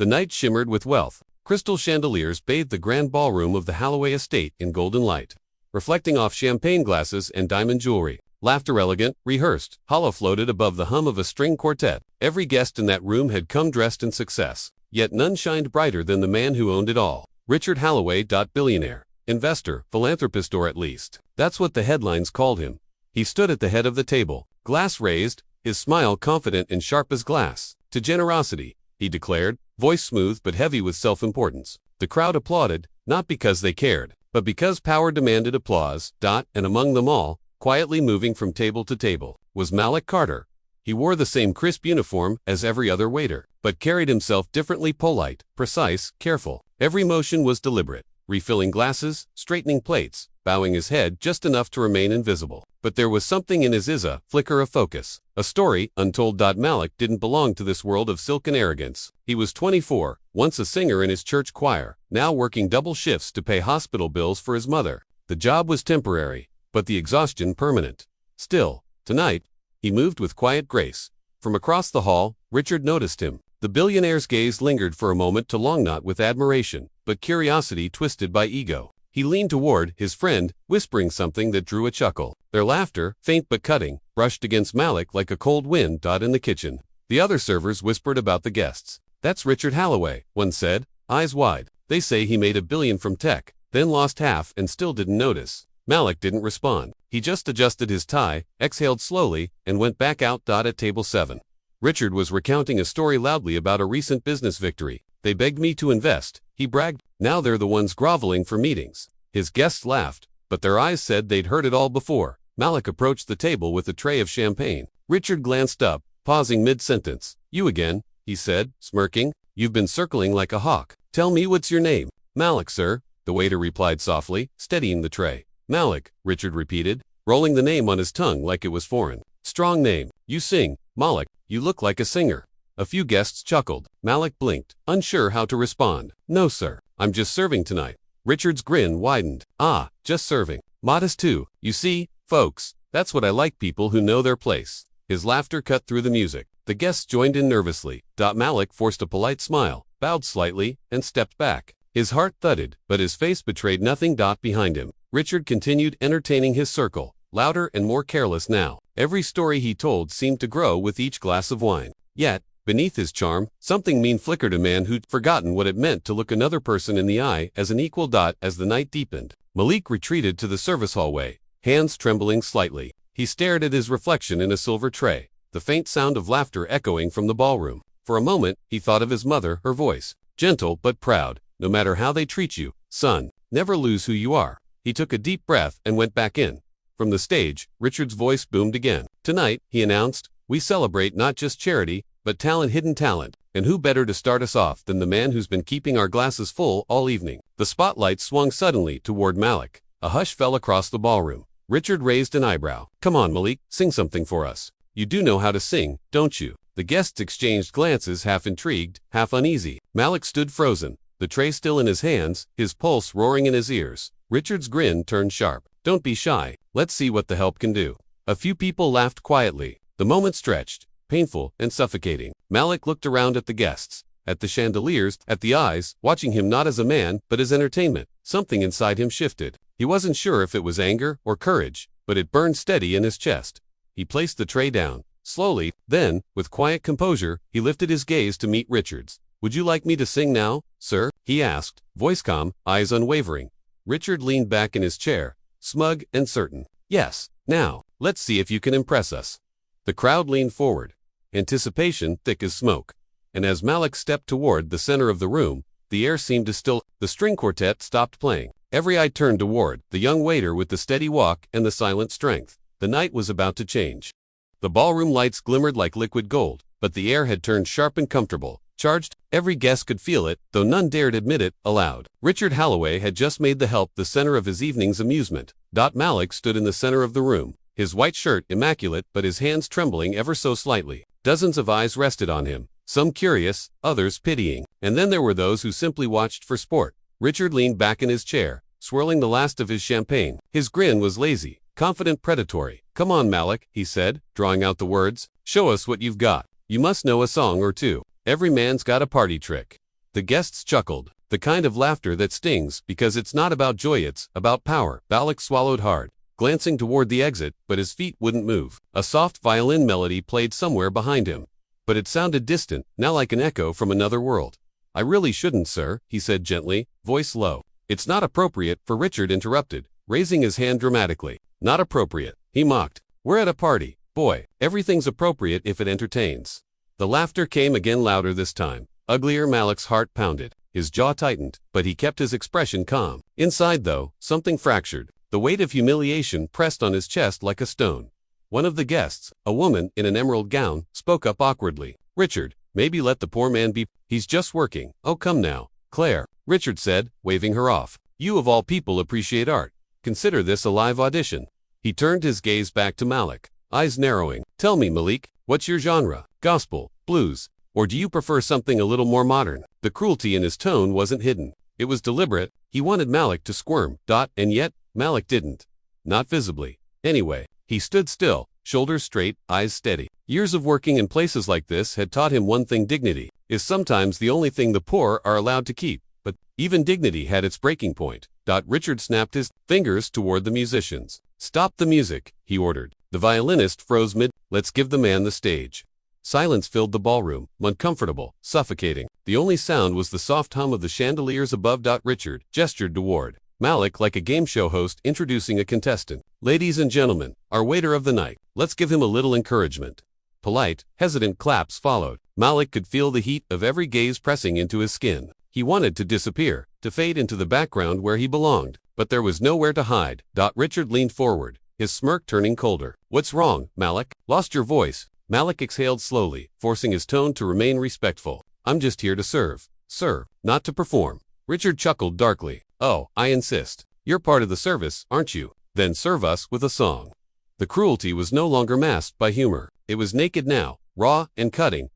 The night shimmered with wealth. Crystal chandeliers bathed the grand ballroom of the Holloway estate in golden light, reflecting off champagne glasses and diamond jewelry. Laughter, elegant, rehearsed, hollow, floated above the hum of a string quartet. Every guest in that room had come dressed in success, yet none shined brighter than the man who owned it all. Richard Holloway. Billionaire, investor, philanthropist, or at least, that's what the headlines called him. He stood at the head of the table, glass raised, his smile confident and sharp as glass. To generosity, he declared, voice smooth but heavy with self-importance. The crowd applauded, not because they cared, but because power demanded applause. And among them all, quietly moving from table to table, was Malik Carter. He wore the same crisp uniform as every other waiter, but carried himself differently, polite, precise, careful. Every motion was deliberate, refilling glasses, straightening plates, bowing his head just enough to remain invisible. But there was something in his flicker of focus, a story untold. Malik didn't belong to this world of silken arrogance. He was 24, once a singer in his church choir, now working double shifts to pay hospital bills for his mother. The job was temporary, but the exhaustion permanent. Still, tonight, he moved with quiet grace. From across the hall, Richard noticed him. The billionaire's gaze lingered for a moment, too long not with admiration, but curiosity twisted by ego. He leaned toward his friend, whispering something that drew a chuckle. Their laughter, faint but cutting, brushed against Malik like a cold wind. In the kitchen, the other servers whispered about the guests. That's Richard Holloway, one said, eyes wide. They say he made $1 billion from tech, then lost half and still didn't notice. Malik didn't respond. He just adjusted his tie, exhaled slowly, and went back out. At table 7. Richard was recounting a story loudly about a recent business victory. They begged me to invest, he bragged. Now they're the ones groveling for meetings. His guests laughed, but their eyes said they'd heard it all before. Malik approached the table with a tray of champagne. Richard glanced up, pausing mid-sentence. You again, he said, smirking. You've been circling like a hawk. Tell me, what's your name? Malik, sir, the waiter replied softly, steadying the tray. Malik, Richard repeated, rolling the name on his tongue like it was foreign. Strong name. You sing, Malik. You look like a singer. A few guests chuckled. Malik blinked, unsure how to respond. No, sir. I'm just serving tonight. Richard's grin widened. Ah, just serving. Modest too. You see, folks, that's what I like, people who know their place. His laughter cut through the music. The guests joined in nervously. Malik forced a polite smile, bowed slightly, and stepped back. His heart thudded, but his face betrayed nothing. Behind him, Richard continued entertaining his circle, louder and more careless now. Every story he told seemed to grow with each glass of wine. Yet, beneath his charm, something mean flickered. A man who'd forgotten what it meant to look another person in the eye as an equal. As the night deepened, Malik retreated to the service hallway, hands trembling slightly. He stared at his reflection in a silver tray, the faint sound of laughter echoing from the ballroom. For a moment, he thought of his mother, her voice, gentle but proud. No matter how they treat you, son, never lose who you are. He took a deep breath and went back in. From the stage, Richard's voice boomed again. Tonight, he announced, we celebrate not just charity, but talent, hidden talent. And who better to start us off than the man who's been keeping our glasses full all evening? The spotlight swung suddenly toward Malik. A hush fell across the ballroom. Richard raised an eyebrow. Come on, Malik, sing something for us. You do know how to sing, don't you? The guests exchanged glances, half intrigued, half uneasy. Malik stood frozen, the tray still in his hands, his pulse roaring in his ears. Richard's grin turned sharp. Don't be shy. Let's see what the help can do. A few people laughed quietly. The moment stretched, painful and suffocating. Malik looked around at the guests, at the chandeliers, at the eyes, watching him not as a man, but as entertainment. Something inside him shifted. He wasn't sure if it was anger or courage, but it burned steady in his chest. He placed the tray down, slowly, then, with quiet composure, he lifted his gaze to meet Richard's. Would you like me to sing now, sir? He asked, voice calm, eyes unwavering. Richard leaned back in his chair, smug and certain. Yes, now, let's see if you can impress us. The crowd leaned forward, anticipation thick as smoke. And as Malik stepped toward the center of the room, the air seemed to still. The string quartet stopped playing. Every eye turned toward the young waiter with the steady walk and the silent strength. The night was about to change. The ballroom lights glimmered like liquid gold, but the air had turned sharp and comfortable, charged. Every guest could feel it, though none dared admit it aloud. Richard Holloway had just made the help the center of his evening's amusement. Malik stood in the center of the room, his white shirt immaculate but his hands trembling ever so slightly. Dozens of eyes rested on him, some curious, others pitying, and then there were those who simply watched for sport. Richard leaned back in his chair, swirling the last of his champagne. His grin was lazy, confident, predatory. Come on, Malik, he said, drawing out the words. Show us what you've got. You must know a song or two. Every man's got a party trick. The guests chuckled, the kind of laughter that stings because it's not about joy, it's about power. Malik swallowed hard, glancing toward the exit, but his feet wouldn't move. A soft violin melody played somewhere behind him, but it sounded distant, now like an echo from another world. I really shouldn't, sir, he said gently, voice low. It's not appropriate, for Richard interrupted, raising his hand dramatically. Not appropriate, he mocked. We're at a party. Boy, everything's appropriate if it entertains. The laughter came again, louder this time. Uglier. Malik's heart pounded. His jaw tightened, but he kept his expression calm. Inside, though, something fractured. The weight of humiliation pressed on his chest like a stone. One of the guests, a woman in an emerald gown, spoke up awkwardly. Richard, maybe let the poor man be. He's just working. Oh, come now, Claire, Richard said, waving her off. You of all people appreciate art. Consider this a live audition. He turned his gaze back to Malik, eyes narrowing. Tell me, Malik, what's your genre? Gospel, blues, or do you prefer something a little more modern? The cruelty in his tone wasn't hidden. It was deliberate. He wanted Malik to squirm, and yet, Malik didn't. Not visibly. Anyway, he stood still, shoulders straight, eyes steady. Years of working in places like this had taught him one thing: dignity is sometimes the only thing the poor are allowed to keep. But even dignity had its breaking point. Richard snapped his fingers toward the musicians. Stop the music, he ordered. The violinist froze mid. Let's give the man the stage. Silence filled the ballroom, uncomfortable, suffocating. The only sound was the soft hum of the chandeliers above. Richard gestured toward Malik like a game show host introducing a contestant. Ladies and gentlemen, our waiter of the night. Let's give him a little encouragement. Polite, hesitant claps followed. Malik could feel the heat of every gaze pressing into his skin. He wanted to disappear, to fade into the background where he belonged, but there was nowhere to hide. Richard leaned forward, his smirk turning colder. What's wrong, Malik? Lost your voice? Malik exhaled slowly, forcing his tone to remain respectful. I'm just here to serve, sir, not to perform. Richard chuckled darkly. Oh, I insist. You're part of the service, aren't you? Then serve us with a song. The cruelty was no longer masked by humor. It was naked now, raw and cutting.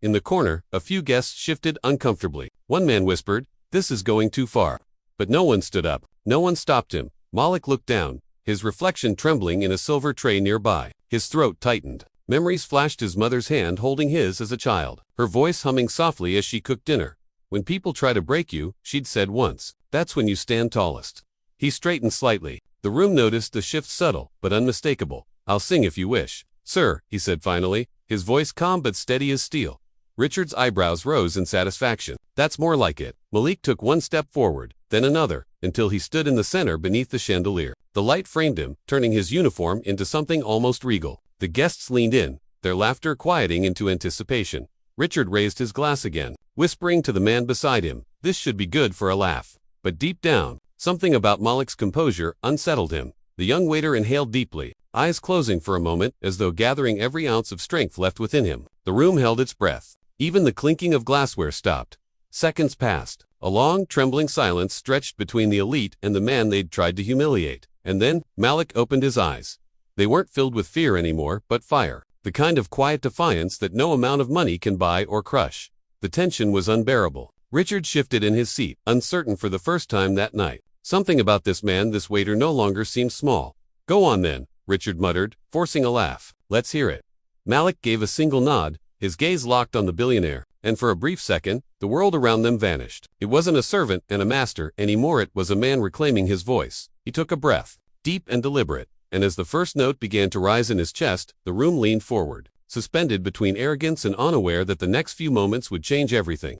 In the corner, a few guests shifted uncomfortably. One man whispered, "This is going too far." But no one stood up. No one stopped him. Malik looked down, his reflection trembling in a silver tray nearby. His throat tightened. Memories flashed: his mother's hand holding his as a child, her voice humming softly as she cooked dinner. When people try to break you, she'd said once, that's when you stand tallest. He straightened slightly. The room noticed the shift, subtle but unmistakable. I'll sing if you wish. Sir, he said finally, his voice calm but steady as steel. Richard's eyebrows rose in satisfaction. That's more like it. Malik took one step forward, then another, until he stood in the center beneath the chandelier. The light framed him, turning his uniform into something almost regal. The guests leaned in, their laughter quieting into anticipation. Richard raised his glass again, whispering to the man beside him, this should be good for a laugh. But deep down, something about Malik's composure unsettled him. The young waiter inhaled deeply, eyes closing for a moment as though gathering every ounce of strength left within him. The room held its breath. Even the clinking of glassware stopped. Seconds passed. A long, trembling silence stretched between the elite and the man they'd tried to humiliate. And then, Malik opened his eyes. They weren't filled with fear anymore, but fire. The kind of quiet defiance that no amount of money can buy or crush. The tension was unbearable. Richard shifted in his seat, uncertain for the first time that night. Something about this man, this waiter, no longer seemed small. Go on then, Richard muttered, forcing a laugh. Let's hear it. Malik gave a single nod, his gaze locked on the billionaire, and for a brief second, the world around them vanished. It wasn't a servant and a master anymore, it was a man reclaiming his voice. He took a breath, deep and deliberate, and as the first note began to rise in his chest, the room leaned forward, suspended between arrogance and unaware that the next few moments would change everything.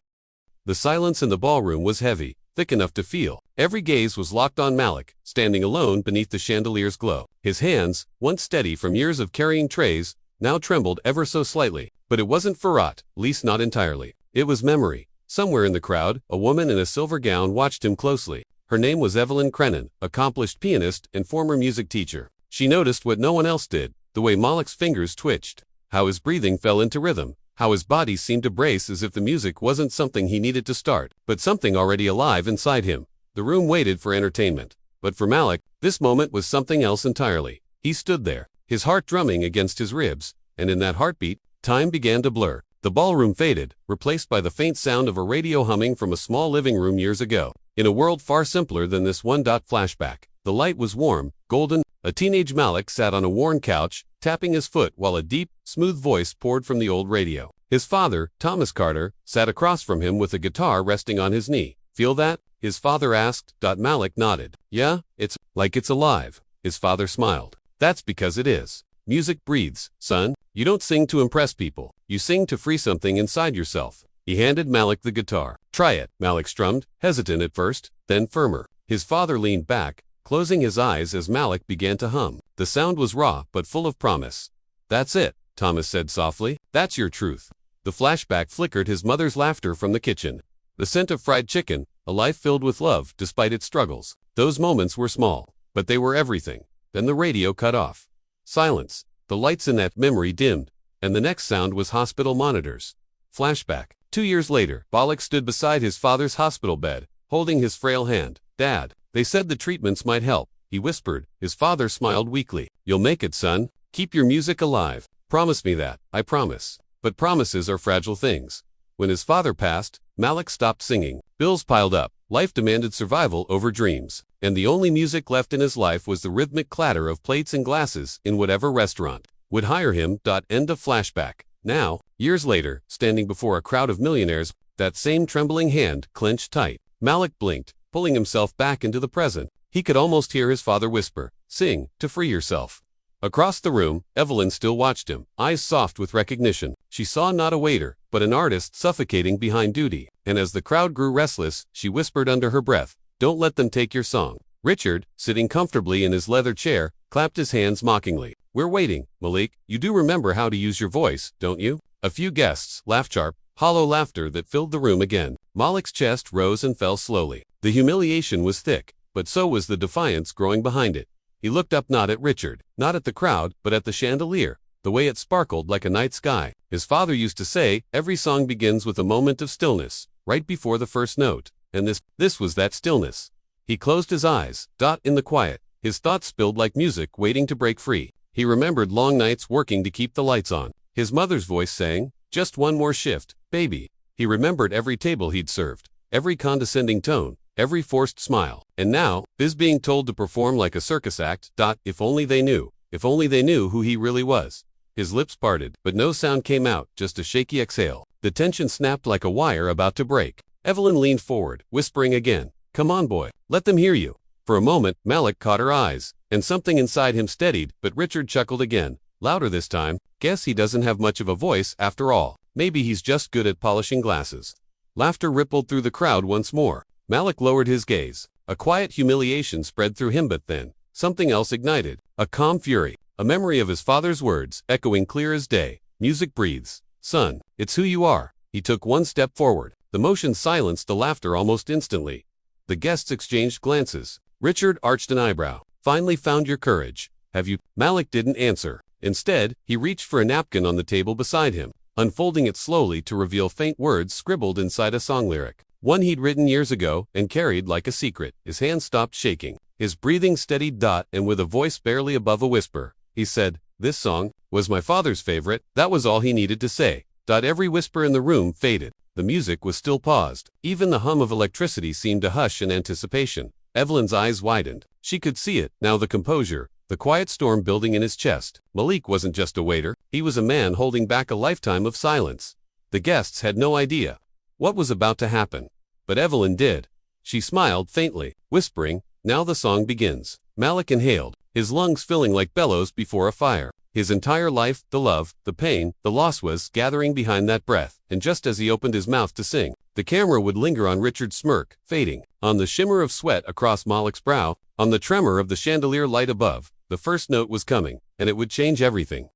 The silence in the ballroom was heavy, thick enough to feel. Every gaze was locked on Malik, standing alone beneath the chandelier's glow. His hands, once steady from years of carrying trays, now trembled ever so slightly. But it wasn't Farhat, least not entirely. It was memory. Somewhere in the crowd, a woman in a silver gown watched him closely. Her name was Evelyn Crennan, accomplished pianist and former music teacher. She noticed what no one else did, the way Malik's fingers twitched, how his breathing fell into rhythm, how his body seemed to brace as if the music wasn't something he needed to start, but something already alive inside him. The room waited for entertainment. But for Malik, this moment was something else entirely. He stood there, his heart drumming against his ribs, and in that heartbeat, time began to blur. The ballroom faded, replaced by the faint sound of a radio humming from a small living room years ago. In a world far simpler than this one. Flashback. The light was warm, golden. A teenage Malik sat on a worn couch, tapping his foot while a deep, smooth voice poured from the old radio. His father, Thomas Carter, sat across from him with a guitar resting on his knee. "Feel that?" his father asked. Malik nodded. "Yeah, it's like it's alive." His father smiled. "That's because it is. Music breathes, son. You don't sing to impress people. You sing to free something inside yourself." He handed Malik the guitar. "Try it," Malik strummed, hesitant at first, then firmer. His father leaned back, closing his eyes as Malik began to hum. The sound was raw but full of promise. "That's it," Thomas said softly. "That's your truth." The flashback flickered his mother's laughter from the kitchen. The scent of fried chicken, a life filled with love despite its struggles. Those moments were small, but they were everything. Then the radio cut off. Silence. The lights in that memory dimmed, and the next sound was hospital monitors. Flashback. 2 years later, Bollock stood beside his father's hospital bed, holding his frail hand. "Dad, they said the treatments might help," he whispered. His father smiled weakly. "You'll make it, son. Keep your music alive. Promise me that." "I promise." But promises are fragile things. When his father passed, Malik stopped singing. Bills piled up. Life demanded survival over dreams. And the only music left in his life was the rhythmic clatter of plates and glasses in whatever restaurant would hire him. End of flashback. Now, years later, standing before a crowd of millionaires, that same trembling hand clenched tight. Malik blinked, pulling himself back into the present. He could almost hear his father whisper, "Sing, to free yourself." Across the room, Evelyn still watched him, eyes soft with recognition. She saw not a waiter, but an artist suffocating behind duty. And as the crowd grew restless, she whispered under her breath, "Don't let them take your song." Richard, sitting comfortably in his leather chair, clapped his hands mockingly. "We're waiting, Malik. You do remember how to use your voice, don't you?" A few guests laughed sharp, hollow laughter that filled the room again. Malik's chest rose and fell slowly. The humiliation was thick, but so was the defiance growing behind it. He looked up, not at Richard, not at the crowd, but at the chandelier, the way it sparkled like a night sky. His father used to say, every song begins with a moment of stillness, right before the first note, and this was that stillness. He closed his eyes. In the quiet, his thoughts spilled like music waiting to break free. He remembered long nights working to keep the lights on. His mother's voice saying, "Just one more shift, baby." He remembered every table he'd served, every condescending tone, every forced smile. And now, his being told to perform like a circus act. If only they knew who he really was. His lips parted, but no sound came out, just a shaky exhale. The tension snapped like a wire about to break. Evelyn leaned forward, whispering again, "Come on, boy, let them hear you." For a moment, Malik caught her eyes, and something inside him steadied, but Richard chuckled again, louder this time. "Guess he doesn't have much of a voice after all. Maybe he's just good at polishing glasses." Laughter rippled through the crowd once more. Malik lowered his gaze. A quiet humiliation spread through him, but then, something else ignited. A calm fury, a memory of his father's words, echoing clear as day. "Music breathes. Son, it's who you are." He took one step forward. The motion silenced the laughter almost instantly. The guests exchanged glances. Richard arched an eyebrow. "Finally found your courage, have you?" Malik didn't answer. Instead, he reached for a napkin on the table beside him, unfolding it slowly to reveal faint words scribbled inside a song lyric. One he'd written years ago and carried like a secret. His hand stopped shaking. His breathing steadied. And with a voice barely above a whisper, he said, "This song was my father's favorite." That was all he needed to say. Every whisper in the room faded. The music was still paused. Even the hum of electricity seemed to hush in anticipation. Evelyn's eyes widened. She could see it, now, the composure, the quiet storm building in his chest. Malik wasn't just a waiter. He was a man holding back a lifetime of silence. The guests had no idea what was about to happen. But Evelyn did. She smiled faintly, whispering, "Now the song begins." Malik inhaled, his lungs filling like bellows before a fire. His entire life, the love, the pain, the loss was gathering behind that breath. And just as he opened his mouth to sing, the camera would linger on Richard's smirk, fading, on the shimmer of sweat across Malik's brow, on the tremor of the chandelier light above. The first note was coming, and it would change everything.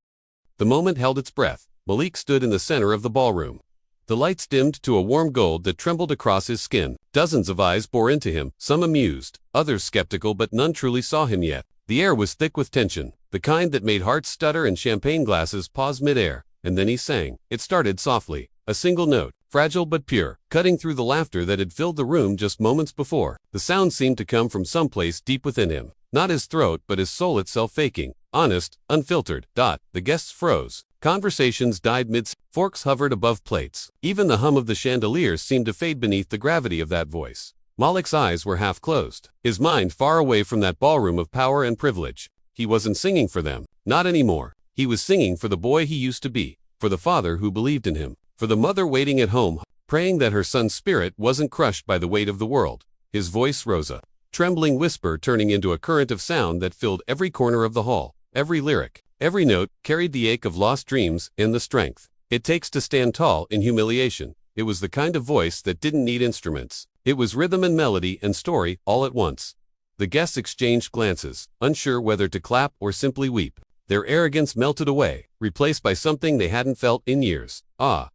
The moment held its breath. Malik stood in the center of the ballroom. The lights dimmed to a warm gold that trembled across his skin. Dozens of eyes bore into him, some amused, others skeptical, but none truly saw him yet. The air was thick with tension, the kind that made hearts stutter and champagne glasses pause mid-air. And then he sang. It started softly, a single note, fragile but pure, cutting through the laughter that had filled the room just moments before. The sound seemed to come from someplace deep within him, not his throat but his soul itself, faking, honest, unfiltered. The guests froze. Conversations died mid. Forks hovered above plates. Even the hum of the chandeliers seemed to fade beneath the gravity of that voice. Malik's eyes were half closed, his mind far away from that ballroom of power and privilege. He wasn't singing for them, not anymore. He was singing for the boy he used to be, for the father who believed in him, For the mother waiting at home, praying that her son's spirit wasn't crushed by the weight of the world. His voice rose, a trembling whisper turning into a current of sound that filled every corner of the hall. Every lyric, every note, carried the ache of lost dreams and the strength it takes to stand tall in humiliation. It was the kind of voice that didn't need instruments. It was rhythm and melody and story all at once. The guests exchanged glances, unsure whether to clap or simply weep. Their arrogance melted away, replaced by something they hadn't felt in years.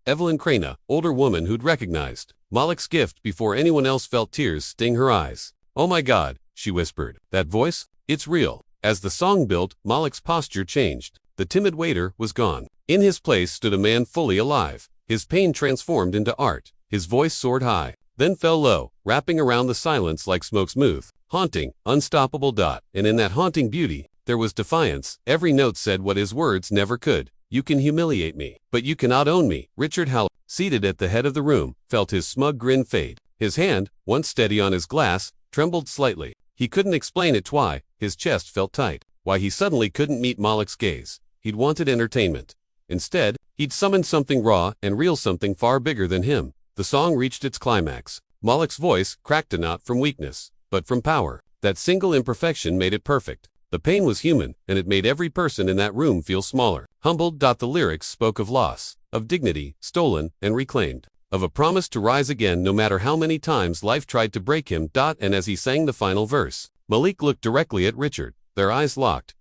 Evelyn Crana, older woman who'd recognized Malik's gift before anyone else felt tears sting her eyes. "Oh my God," she whispered. "That voice? It's real." As the song built, Malik's posture changed. The timid waiter was gone. In his place stood a man fully alive. His pain transformed into art. His voice soared high, then fell low, wrapping around the silence like smoke, smooth, haunting, unstoppable. And in that haunting beauty, there was defiance. Every note said what his words never could. "You can humiliate me, but you cannot own me." Richard Halloway, seated at the head of the room, felt his smug grin fade. His hand, once steady on his glass, trembled slightly. He couldn't explain it why. His chest felt tight. Why he suddenly couldn't meet Malik's gaze. He'd wanted entertainment. Instead, he'd summoned something raw and real, something far bigger than him. The song reached its climax. Malik's voice cracked not from weakness, but from power. That single imperfection made it perfect. The pain was human, and it made every person in that room feel smaller. Humbled. The lyrics spoke of loss, of dignity, stolen and reclaimed, of a promise to rise again no matter how many times life tried to break him. And as he sang the final verse, Malik looked directly at Richard. Their eyes locked.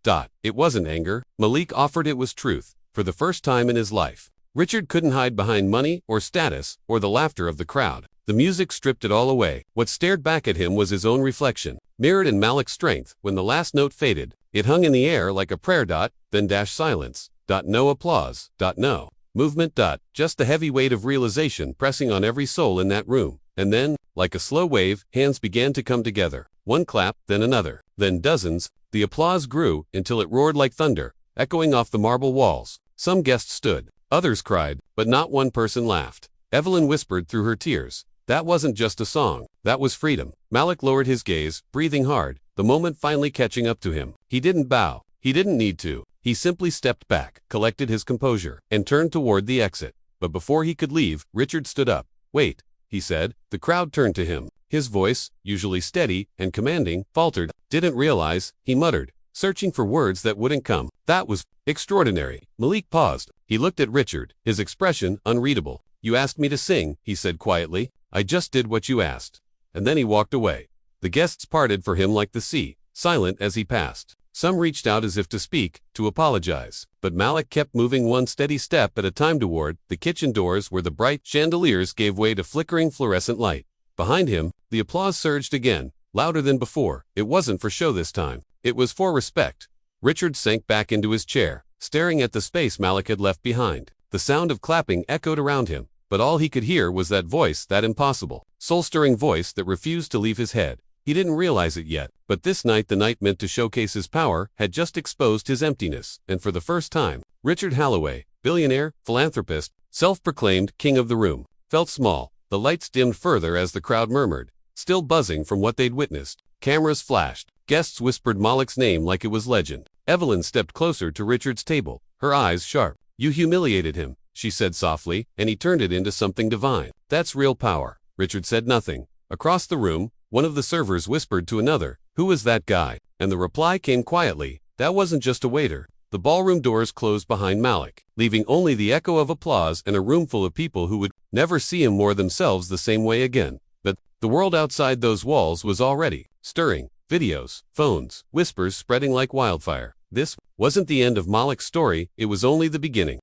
It wasn't anger, Malik offered, it was truth. For the first time in his life, Richard couldn't hide behind money or status or the laughter of the crowd. The music stripped it all away. What stared back at him was his own reflection, mirrored in Malik's strength. When the last note faded, it hung in the air like a prayer. Then silence. No applause. No movement. Just the heavy weight of realization pressing on every soul in that room. And then, like a slow wave, hands began to come together. One clap, then another, then dozens. The applause grew until it roared like thunder, echoing off the marble walls. Some guests stood, others cried, but not one person laughed. Evelyn whispered through her tears, "That wasn't just a song, that was freedom." Malik lowered his gaze, breathing hard, the moment finally catching up to him. He didn't bow. He didn't need to. He simply stepped back, collected his composure, and turned toward the exit. But before he could leave, Richard stood up. "Wait," he said. The crowd turned to him. His voice, usually steady and commanding, faltered. "Didn't realize," he muttered, searching for words that wouldn't come. "That was extraordinary." Malik paused. He looked at Richard, his expression unreadable. "You asked me to sing," he said quietly. "I just did what you asked." And then he walked away. The guests parted for him like the sea, silent as he passed. Some reached out as if to speak, to apologize. But Malik kept moving one steady step at a time toward the kitchen doors where the bright chandeliers gave way to flickering fluorescent light. Behind him, the applause surged again, louder than before. It wasn't for show this time. It was for respect. Richard sank back into his chair, staring at the space Malik had left behind. The sound of clapping echoed around him, but all he could hear was that voice, that impossible, soul-stirring voice that refused to leave his head. He didn't realize it yet, but this night, the night meant to showcase his power, had just exposed his emptiness. And for the first time, Richard Halloway, billionaire, philanthropist, self-proclaimed king of the room, felt small. The lights dimmed further as the crowd murmured, still buzzing from what they'd witnessed. Cameras flashed. Guests whispered Malik's name like it was legend. Evelyn stepped closer to Richard's table, her eyes sharp. "You humiliated him," she said softly, "and he turned it into something divine. That's real power." Richard said nothing. Across the room, one of the servers whispered to another, "Who was that guy?" And the reply came quietly, "That wasn't just a waiter." The ballroom doors closed behind Malik, leaving only the echo of applause and a room full of people who would never see him or themselves the same way again. But the world outside those walls was already stirring. Videos, phones, whispers spreading like wildfire. This wasn't the end of Malik's story, it was only the beginning.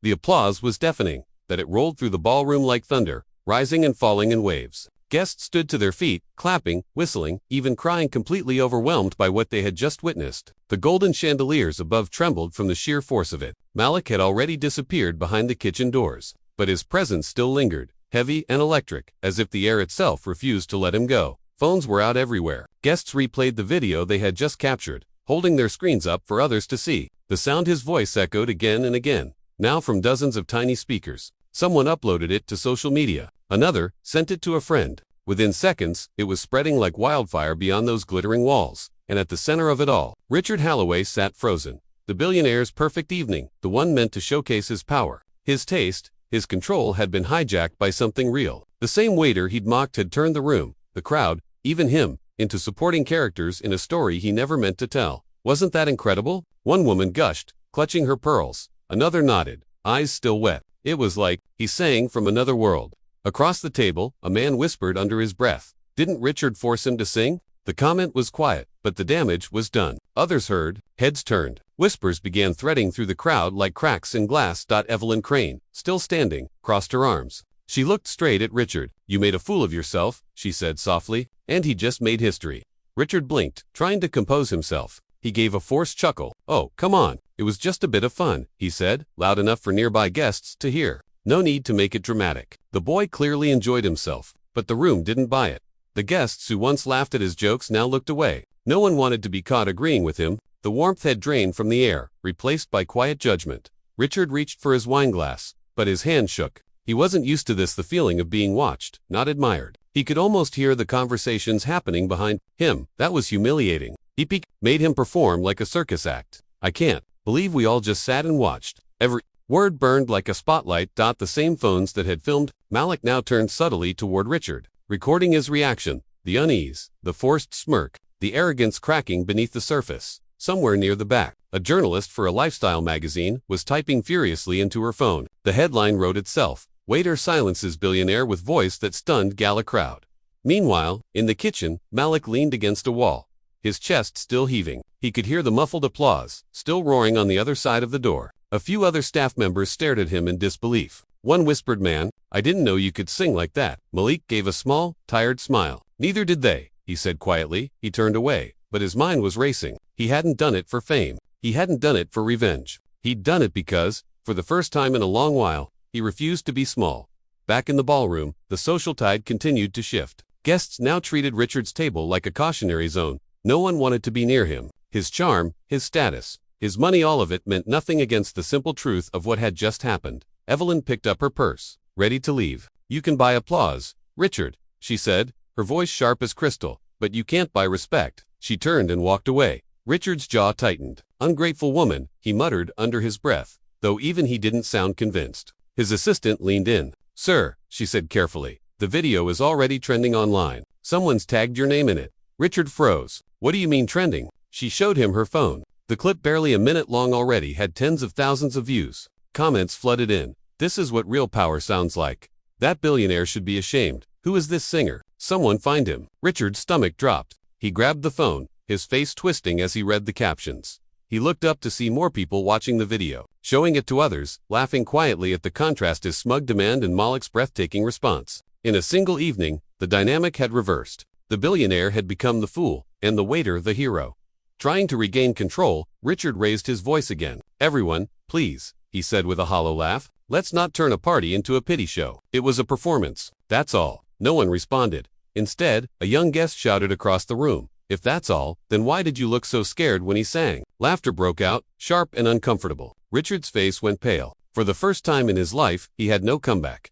The applause was deafening, that it rolled through the ballroom like thunder, rising and falling in waves. Guests stood to their feet, clapping, whistling, even crying, completely overwhelmed by what they had just witnessed. The golden chandeliers above trembled from the sheer force of it. Malik had already disappeared behind the kitchen doors, but his presence still lingered, heavy and electric, as if the air itself refused to let him go. Phones were out everywhere. Guests replayed the video they had just captured, holding their screens up for others to see. The sound his voice echoed again and again, now from dozens of tiny speakers. Someone uploaded it to social media. Another sent it to a friend. Within seconds, it was spreading like wildfire beyond those glittering walls. And at the center of it all, Richard Halloway sat frozen. The billionaire's perfect evening, the one meant to showcase his power, his taste, his control had been hijacked by something real. The same waiter he'd mocked had turned the room, the crowd, even him, into supporting characters in a story he never meant to tell. Wasn't that incredible? One woman gushed, clutching her pearls. Another nodded, eyes still wet. It was like he sang from another world. Across the table, a man whispered under his breath, "Didn't Richard force him to sing?" The comment was quiet, but the damage was done. Others heard, heads turned. Whispers began threading through the crowd like cracks in glass. Evelyn Crane, still standing, crossed her arms. She looked straight at Richard. "You made a fool of yourself," she said softly, "and he just made history." Richard blinked, trying to compose himself. He gave a forced chuckle. "Oh, come on. It was just a bit of fun," he said, loud enough for nearby guests to hear. No need to make it dramatic. The boy clearly enjoyed himself, but the room didn't buy it. The guests who once laughed at his jokes now looked away. No one wanted to be caught agreeing with him. The warmth had drained from the air, replaced by quiet judgment. Richard reached for his wineglass, but his hand shook. He wasn't used to this, the feeling of being watched, not admired. He could almost hear the conversations happening behind him. That was humiliating. He made him perform like a circus act. "I can't believe we all just sat and watched." Every word burned like a spotlight. The same phones that had filmed Malik now turned subtly toward Richard, recording his reaction, the unease, the forced smirk, the arrogance cracking beneath the surface. Somewhere near the back, a journalist for a lifestyle magazine was typing furiously into her phone. The headline wrote itself, "Waiter silences billionaire with voice that stunned gala crowd." Meanwhile, in the kitchen, Malik leaned against a wall, his chest still heaving. He could hear the muffled applause, still roaring on the other side of the door. A few other staff members stared at him in disbelief. One whispered, "Man, I didn't know you could sing like that." Malik gave a small, tired smile. "Neither did they," he said quietly. He turned away, but his mind was racing. He hadn't done it for fame. He hadn't done it for revenge. He'd done it because, for the first time in a long while, he refused to be small. Back in the ballroom, the social tide continued to shift. Guests now treated Richard's table like a cautionary zone. No one wanted to be near him. His charm, his status, his money, all of it meant nothing against the simple truth of what had just happened. Evelyn picked up her purse, ready to leave. "You can buy applause, Richard," she said, her voice sharp as crystal, "but you can't buy respect." She turned and walked away. Richard's jaw tightened. "Ungrateful woman," he muttered under his breath, though even he didn't sound convinced. His assistant leaned in. "Sir," she said carefully, "the video is already trending online. Someone's tagged your name in it." Richard froze. "What do you mean trending?" She showed him her phone. The clip, barely a minute long already, had tens of thousands of views. Comments flooded in. "This is what real power sounds like. That billionaire should be ashamed. Who is this singer? Someone find him." Richard's stomach dropped. He grabbed the phone, his face twisting as he read the captions. He looked up to see more people watching the video, showing it to others, laughing quietly at the contrast, his smug demand and Malik's breathtaking response. In a single evening, the dynamic had reversed. The billionaire had become the fool, and the waiter the hero. Trying to regain control, Richard raised his voice again. "Everyone, please," he said with a hollow laugh. "Let's not turn a party into a pity show. It was a performance. That's all." No one responded. Instead, a young guest shouted across the room, "If that's all, then why did you look so scared when he sang?" Laughter broke out, sharp and uncomfortable. Richard's face went pale. For the first time in his life, he had no comeback.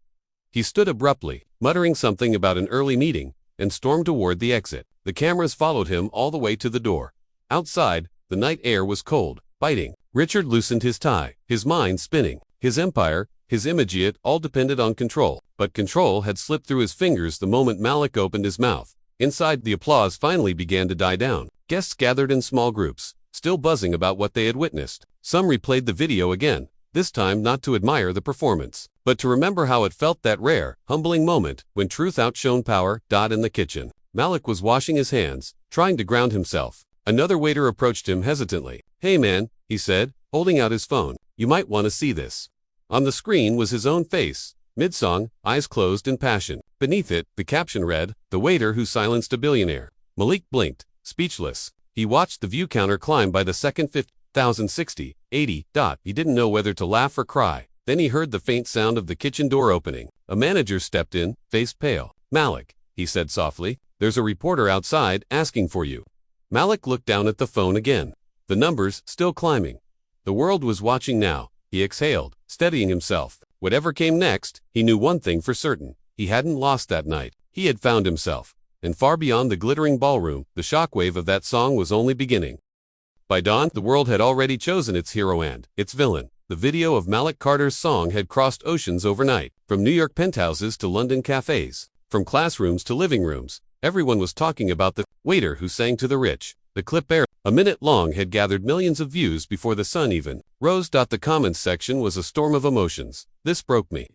He stood abruptly, muttering something about an early meeting, and stormed toward the exit. The cameras followed him all the way to the door. Outside, the night air was cold, biting. Richard loosened his tie, his mind spinning. His empire, his immediate, all depended on control. But control had slipped through his fingers the moment Malik opened his mouth. Inside, the applause finally began to die down. Guests gathered in small groups, still buzzing about what they had witnessed. Some replayed the video again, this time not to admire the performance, but to remember how it felt, that rare, humbling moment when truth outshone power. In the kitchen, Malik was washing his hands, trying to ground himself. Another waiter approached him hesitantly. "Hey man," he said, holding out his phone. "You might want to see this." On the screen was his own face, mid-song, eyes closed in passion. Beneath it, the caption read, "The waiter who silenced a billionaire." Malik blinked, speechless. He watched the view counter climb by the second, 50,060, 80. He didn't know whether to laugh or cry. Then he heard the faint sound of the kitchen door opening. A manager stepped in, face pale. "Malik," he said softly, "there's a reporter outside asking for you." Malik looked down at the phone again. The numbers still climbing. The world was watching now. He exhaled, steadying himself. Whatever came next, he knew one thing for certain. He hadn't lost that night. He had found himself. And far beyond the glittering ballroom, the shockwave of that song was only beginning. By dawn, the world had already chosen its hero and its villain. The video of Malik Carter's song had crossed oceans overnight, from New York penthouses to London cafes, from classrooms to living rooms. Everyone was talking about the waiter who sang to the rich. The clip, a minute long, had gathered millions of views before the sun even rose. The comments section was a storm of emotions. This broke me.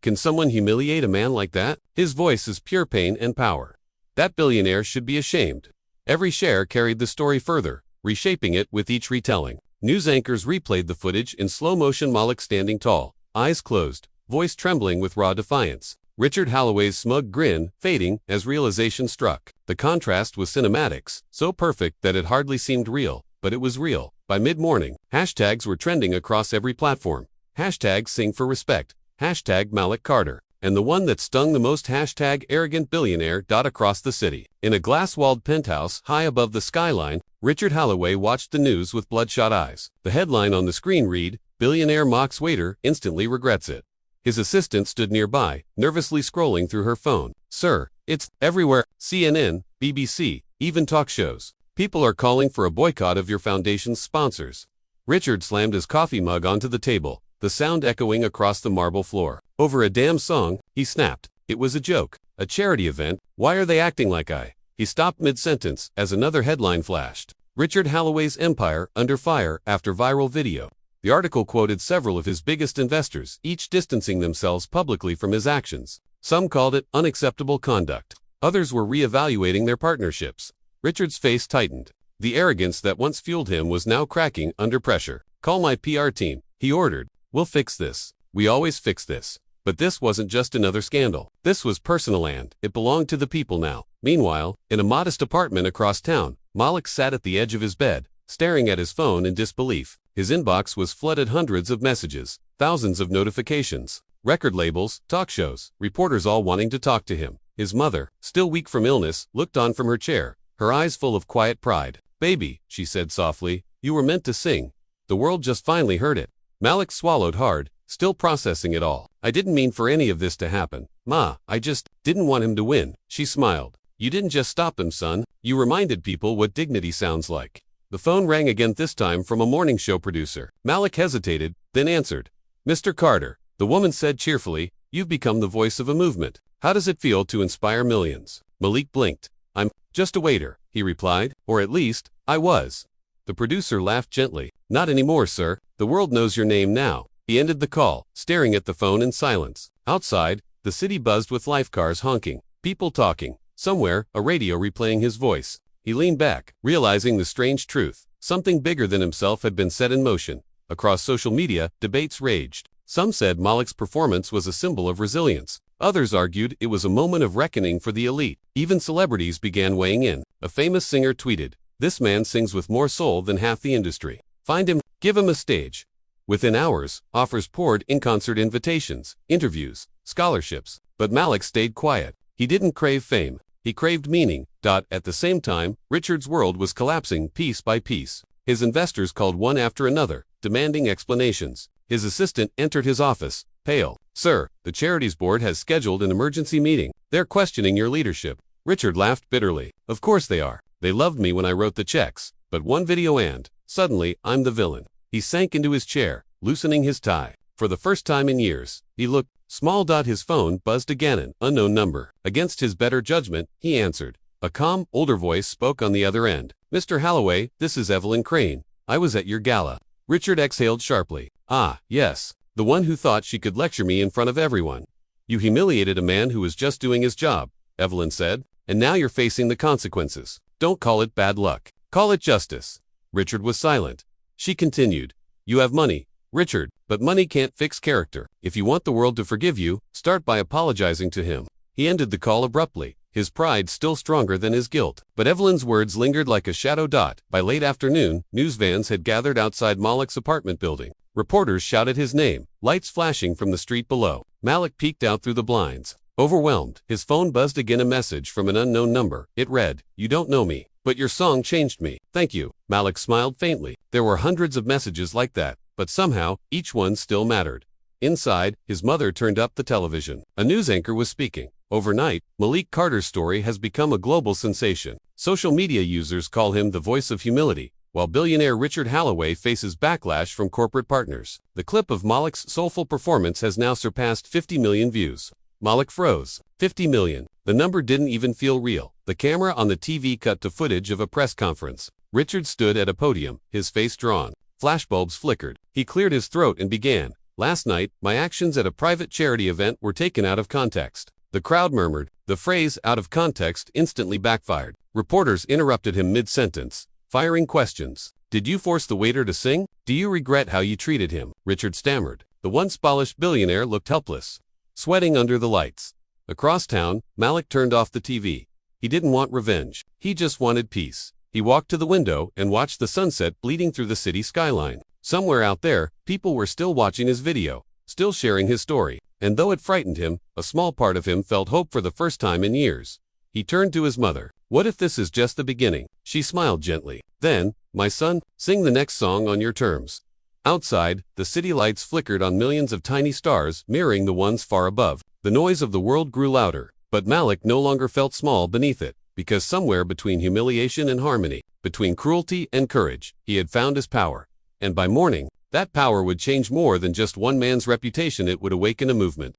Can someone humiliate a man like that? His voice is pure pain and power. That billionaire should be ashamed. Every share carried the story further, reshaping it with each retelling. News anchors replayed the footage in slow motion. Malik standing tall, eyes closed, voice trembling with raw defiance. Richard Holloway's smug grin fading as realization struck. The contrast was cinematics, so perfect that it hardly seemed real, but it was real. By mid-morning, hashtags were trending across every platform. Hashtag Sing for Respect. Hashtag Malik Carter. And the one that stung the most, hashtag Arrogant Billionaire. Across the city. In a glass-walled penthouse high above the skyline, Richard Holloway watched the news with bloodshot eyes. The headline on the screen read, "Billionaire mocks waiter, instantly regrets it." His assistant stood nearby, nervously scrolling through her phone. "Sir, it's everywhere. CNN, BBC, even talk shows. People are calling for a boycott of your foundation's sponsors." Richard slammed his coffee mug onto the table, the sound echoing across the marble floor. "Over a damn song," he snapped. "It was a joke. A charity event. Why are they acting like I—" He stopped mid-sentence as another headline flashed. Richard Holloway's empire under fire after viral video. The article quoted several of his biggest investors, each distancing themselves publicly from his actions. Some called it unacceptable conduct. Others were re-evaluating their partnerships. Richard's face tightened. The arrogance that once fueled him was now cracking under pressure. "Call my PR team," he ordered. "We'll fix this. We always fix this." But this wasn't just another scandal. This was personal, and it belonged to the people now. Meanwhile, in a modest apartment across town, Malik sat at the edge of his bed, staring at his phone in disbelief. His inbox was flooded, hundreds of messages, thousands of notifications. Record labels, talk shows, reporters all wanting to talk to him. His mother, still weak from illness, looked on from her chair, her eyes full of quiet pride. "Baby," she said softly, "you were meant to sing. The world just finally heard it." Malik swallowed hard, still processing it all. "I didn't mean for any of this to happen, Ma. I just didn't want him to win." She smiled. "You didn't just stop him, son. You reminded people what dignity sounds like." The phone rang again, this time from a morning show producer. Malik hesitated, then answered. "Mr. Carter," the woman said cheerfully, "you've become the voice of a movement. How does it feel to inspire millions?" Malik blinked. "I'm just a waiter," he replied. "Or at least, I was." The producer laughed gently. "Not anymore, sir. The world knows your name now." He ended the call, staring at the phone in silence. Outside, the city buzzed with life, cars honking, people talking. Somewhere, a radio replaying his voice. He leaned back, realizing the strange truth. Something bigger than himself had been set in motion. Across social media, debates raged. Some said Malik's performance was a symbol of resilience. Others argued it was a moment of reckoning for the elite. Even celebrities began weighing in. A famous singer tweeted, "This man sings with more soul than half the industry. Find him, give him a stage." Within hours, offers poured in, concert invitations, interviews, scholarships. But Malik stayed quiet. He didn't crave fame. He craved meaning. At the same time, Richard's world was collapsing piece by piece. His investors called one after another, demanding explanations. His assistant entered his office, pale. "Sir, the charities board has scheduled an emergency meeting. They're questioning your leadership." Richard laughed bitterly. "Of course they are. They loved me when I wrote the checks. But one video and, suddenly, I'm the villain." He sank into his chair, loosening his tie. For the first time in years, he looked small. His phone buzzed again, an unknown number. Against his better judgment, he answered. A calm, older voice spoke on the other end. "Mr. Holloway, this is Evelyn Crane. I was at your gala." Richard exhaled sharply. "Ah, yes. The one who thought she could lecture me in front of everyone." "You humiliated a man who was just doing his job," Evelyn said. "And now you're facing the consequences. Don't call it bad luck. Call it justice." Richard was silent. She continued. "You have money, Richard, but money can't fix character. If you want the world to forgive you, start by apologizing to him." He ended the call abruptly, his pride still stronger than his guilt. But Evelyn's words lingered like a shadow. By late afternoon, news vans had gathered outside Malik's apartment building. Reporters shouted his name, lights flashing from the street below. Malik peeked out through the blinds. Overwhelmed, his phone buzzed again, a message from an unknown number. It read, "You don't know me, but your song changed me. Thank you." Malik smiled faintly. There were hundreds of messages like that, but somehow, each one still mattered. Inside, his mother turned up the television. A news anchor was speaking. Overnight, Malik Carter's story has become a global sensation. Social media users call him the voice of humility, while billionaire Richard Holloway faces backlash from corporate partners. The clip of Malik's soulful performance has now surpassed 50 million views. Malik froze. 50 million. The number didn't even feel real. The camera on the TV cut to footage of a press conference. Richard stood at a podium, his face drawn. Flashbulbs flickered. He cleared his throat and began. Last night, my actions at a private charity event were taken out of context. The crowd murmured. The phrase, out of context, instantly backfired. Reporters interrupted him mid-sentence, firing questions. Did you force the waiter to sing? Do you regret how you treated him? Richard stammered. The once polished billionaire looked helpless, sweating under the lights. Across town, Malik turned off the TV. He didn't want revenge. He just wanted peace. He walked to the window and watched the sunset bleeding through the city skyline. Somewhere out there, people were still watching his video, still sharing his story. And though it frightened him, a small part of him felt hope for the first time in years. He turned to his mother. What if this is just the beginning? She smiled gently. Then, my son, sing the next song on your terms. Outside, the city lights flickered on millions of tiny stars, mirroring the ones far above. The noise of the world grew louder, but Malik no longer felt small beneath it, because somewhere between humiliation and harmony, between cruelty and courage, he had found his power. And by morning, that power would change more than just one man's reputation. It would awaken a movement.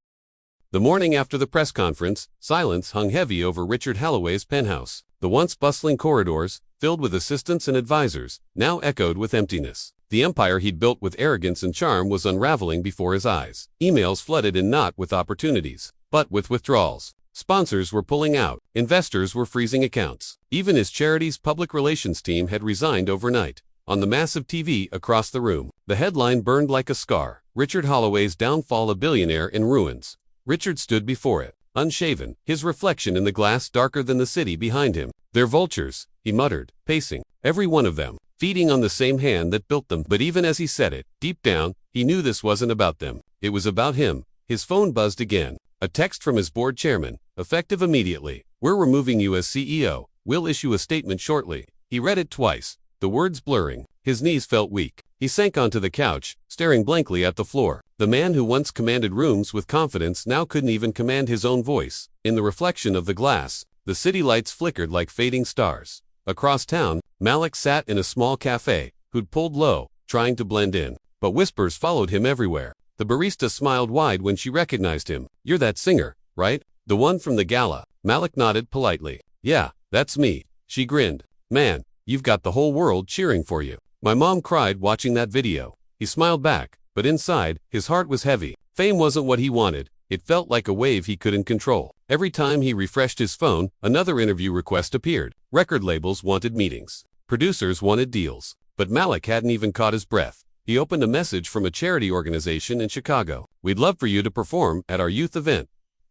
The morning after the press conference, silence hung heavy over Richard Holloway's penthouse. The once bustling corridors, filled with assistants and advisors, now echoed with emptiness. The empire he'd built with arrogance and charm was unraveling before his eyes. Emails flooded in, not with opportunities, but with withdrawals. Sponsors were pulling out. Investors were freezing accounts. Even his charity's public relations team had resigned overnight. On the massive TV across the room, the headline burned like a scar. Richard Holloway's downfall, a billionaire in ruins. Richard stood before it, unshaven, his reflection in the glass darker than the city behind him. They're vultures, he muttered, pacing, every one of them, feeding on the same hand that built them. But even as he said it, deep down, he knew this wasn't about them. It was about him. His phone buzzed again. A text from his board chairman, effective immediately. We're removing you as CEO. We'll issue a statement shortly. He read it twice, the words blurring. His knees felt weak. He sank onto the couch, staring blankly at the floor. The man who once commanded rooms with confidence now couldn't even command his own voice. In the reflection of the glass, the city lights flickered like fading stars. Across town, Malik sat in a small cafe, hood pulled low, trying to blend in. But whispers followed him everywhere. The barista smiled wide when she recognized him. You're that singer, right? The one from the gala. Malik nodded politely. Yeah, that's me. She grinned. Man, you've got the whole world cheering for you. My mom cried watching that video. He smiled back, but inside, his heart was heavy. Fame wasn't what he wanted. It felt like a wave he couldn't control. Every time he refreshed his phone, another interview request appeared. Record labels wanted meetings. Producers wanted deals. But Malik hadn't even caught his breath. He opened a message from a charity organization in Chicago. We'd love for you to perform at our youth event.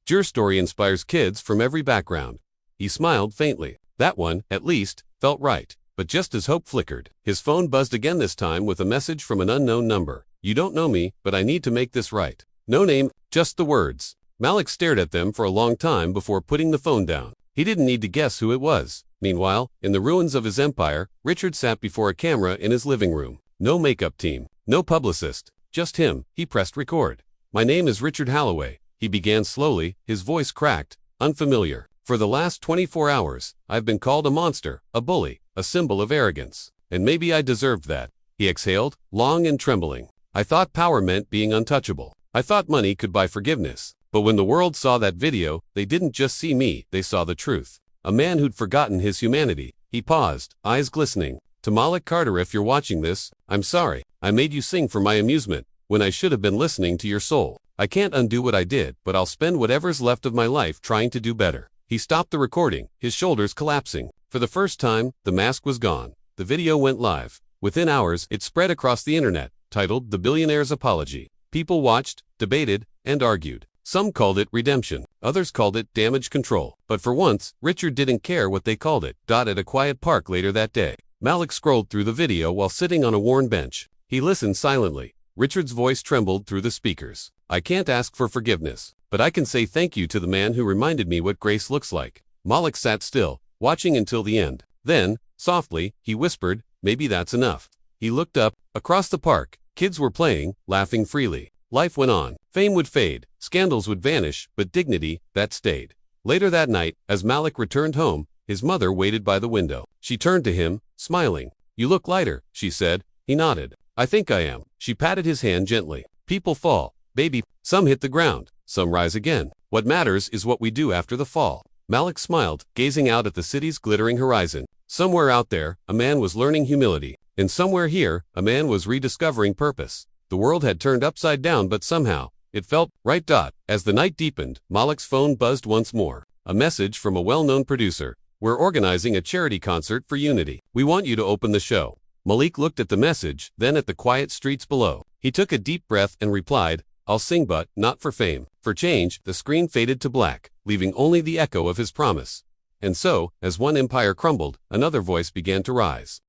Your story inspires kids from every background. He smiled faintly. That one, at least, felt right. But just as hope flickered, his phone buzzed again, this time with a message from an unknown number. You don't know me, but I need to make this right. No name, just the words. Malik stared at them for a long time before putting the phone down. He didn't need to guess who it was. Meanwhile, in the ruins of his empire, Richard sat before a camera in his living room. No makeup team, no publicist, just him. He pressed record. My name is Richard Holloway, he began slowly, his voice cracked, unfamiliar. For the last 24 hours, I've been called a monster, a bully, a symbol of arrogance. And maybe I deserved that. He exhaled, long and trembling. I thought power meant being untouchable. I thought money could buy forgiveness. But when the world saw that video, they didn't just see me, they saw the truth. A man who'd forgotten his humanity. He paused, eyes glistening. To Malik Carter, if you're watching this, I'm sorry. I made you sing for my amusement, when I should have been listening to your soul. I can't undo what I did, but I'll spend whatever's left of my life trying to do better. He stopped the recording, his shoulders collapsing. For the first time, the mask was gone. The video went live. Within hours, it spread across the internet, titled The Billionaire's Apology. People watched, debated, and argued. Some called it redemption. Others called it damage control. But for once, Richard didn't care what they called it. At a quiet park later that day, Malik scrolled through the video while sitting on a worn bench. He listened silently. Richard's voice trembled through the speakers. I can't ask for forgiveness, but I can say thank you to the man who reminded me what grace looks like. Malik sat still, watching until the end. Then, softly, he whispered, maybe that's enough. He looked up. Across the park, kids were playing, laughing freely. Life went on. Fame would fade, scandals would vanish, but dignity, that stayed. Later that night, as Malik returned home, his mother waited by the window. She turned to him, smiling. You look lighter, she said. He nodded. I think I am. She patted his hand gently. People fall, baby. Some hit the ground. Some rise again. What matters is what we do after the fall. Malik smiled, gazing out at the city's glittering horizon. Somewhere out there, a man was learning humility. And somewhere here, a man was rediscovering purpose. The world had turned upside down, but somehow, it felt right. As the night deepened, Malik's phone buzzed once more. A message from a well-known producer. We're organizing a charity concert for Unity. We want you to open the show. Malik looked at the message, then at the quiet streets below. He took a deep breath and replied, I'll sing, but not for fame. For change. The screen faded to black, leaving only the echo of his promise. And so, as one empire crumbled, another voice began to rise.